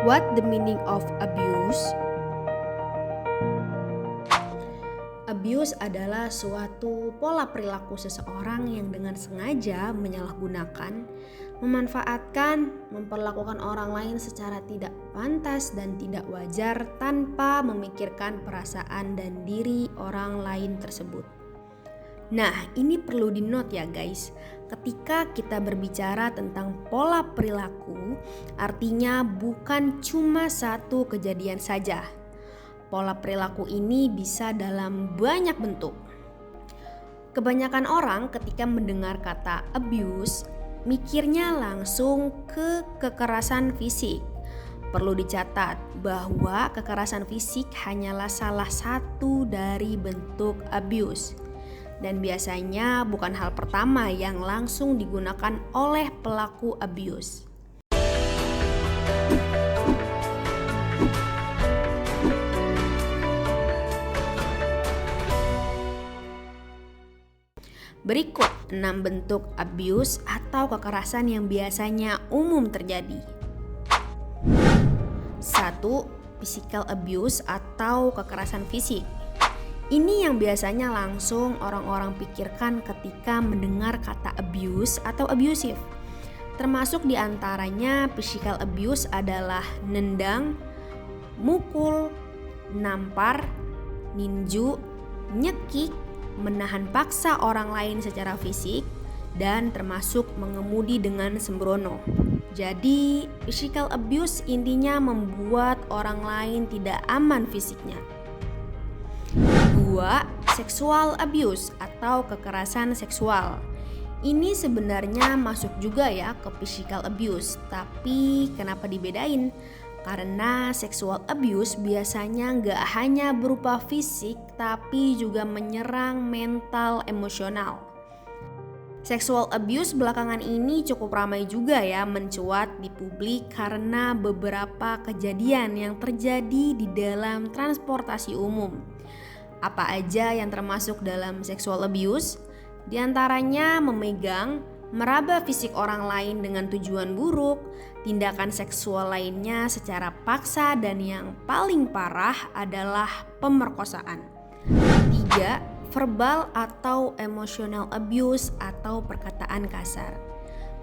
What the meaning of abuse? Abuse adalah suatu pola perilaku seseorang yang dengan sengaja menyalahgunakan, memanfaatkan, memperlakukan orang lain secara tidak pantas dan tidak wajar tanpa memikirkan perasaan dan diri orang lain tersebut. Nah, ini perlu di-note ya guys. Ketika kita berbicara tentang pola perilaku, artinya bukan cuma satu kejadian saja. Pola perilaku ini bisa dalam banyak bentuk. Kebanyakan orang ketika mendengar kata abuse, mikirnya langsung ke kekerasan fisik. Perlu dicatat bahwa kekerasan fisik hanyalah salah satu dari bentuk abuse. Dan biasanya bukan hal pertama yang langsung digunakan oleh pelaku abuse. Berikut 6 bentuk abuse atau kekerasan yang biasanya umum terjadi. 1. Physical abuse atau kekerasan fisik. Ini yang biasanya langsung orang-orang pikirkan ketika mendengar kata abuse atau abusive. Termasuk diantaranya physical abuse adalah nendang, mukul, nampar, ninju, nyekik, menahan paksa orang lain secara fisik, dan termasuk mengemudi dengan sembrono. Jadi, physical abuse intinya membuat orang lain tidak aman fisiknya. 2. Sexual abuse atau kekerasan seksual. Ini sebenarnya masuk juga ya ke physical abuse, tapi kenapa dibedain? Karena sexual abuse biasanya nggak hanya berupa fisik, tapi juga menyerang mental emosional. Sexual abuse belakangan ini cukup ramai juga ya mencuat di publik karena beberapa kejadian yang terjadi di dalam transportasi umum. Apa aja yang termasuk dalam sexual abuse? Di antaranya memegang, meraba fisik orang lain dengan tujuan buruk, tindakan seksual lainnya secara paksa, dan yang paling parah adalah pemerkosaan. 3. Verbal atau emotional abuse atau perkataan kasar.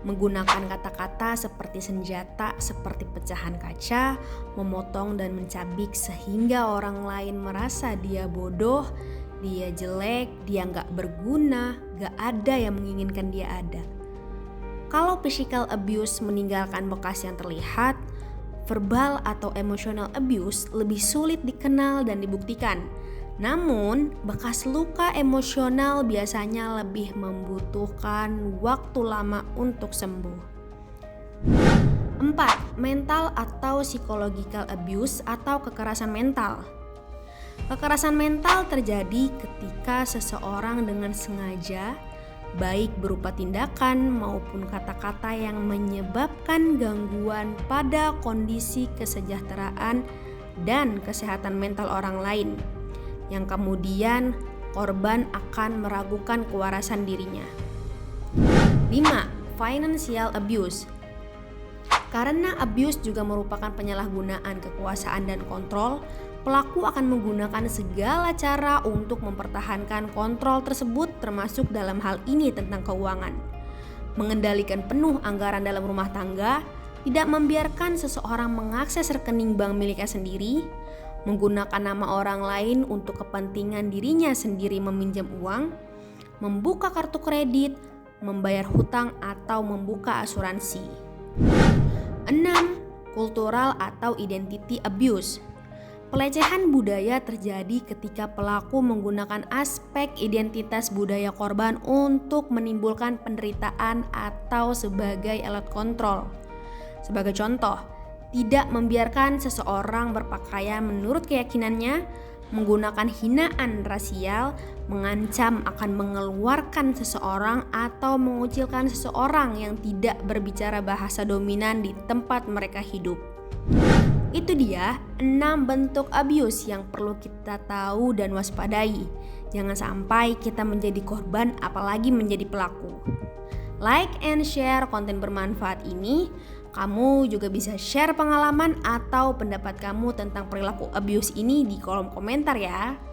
Menggunakan kata-kata seperti senjata, seperti pecahan kaca, memotong dan mencabik sehingga orang lain merasa dia bodoh, dia jelek, dia gak berguna, gak ada yang menginginkan dia ada. Kalau physical abuse meninggalkan bekas yang terlihat, verbal atau emotional abuse lebih sulit dikenal dan dibuktikan. Namun, bekas luka emosional biasanya lebih membutuhkan waktu lama untuk sembuh. 4. Mental atau psychological abuse atau kekerasan mental. Kekerasan mental terjadi ketika seseorang dengan sengaja, baik berupa tindakan maupun kata-kata yang menyebabkan gangguan pada kondisi kesejahteraan dan kesehatan mental orang lain, yang kemudian korban akan meragukan kewarasan dirinya. 5. Financial abuse. Karena abuse juga merupakan penyalahgunaan kekuasaan dan kontrol, pelaku akan menggunakan segala cara untuk mempertahankan kontrol tersebut, termasuk dalam hal ini tentang keuangan. Mengendalikan penuh anggaran dalam rumah tangga, tidak membiarkan seseorang mengakses rekening bank miliknya sendiri, menggunakan nama orang lain untuk kepentingan dirinya sendiri meminjam uang, membuka kartu kredit, membayar hutang atau membuka asuransi. 6. Cultural atau identity abuse. Pelecehan budaya terjadi ketika pelaku menggunakan aspek identitas budaya korban untuk menimbulkan penderitaan atau sebagai alat kontrol. Sebagai contoh, tidak membiarkan seseorang berpakaian menurut keyakinannya, menggunakan hinaan rasial, mengancam akan mengeluarkan seseorang atau mengucilkan seseorang yang tidak berbicara bahasa dominan di tempat mereka hidup. Itu dia 6 bentuk abuse yang perlu kita tahu dan waspadai. Jangan sampai kita menjadi korban apalagi menjadi pelaku. Like and share konten bermanfaat ini. Kamu juga bisa share pengalaman atau pendapat kamu tentang perilaku abuse ini di kolom komentar ya.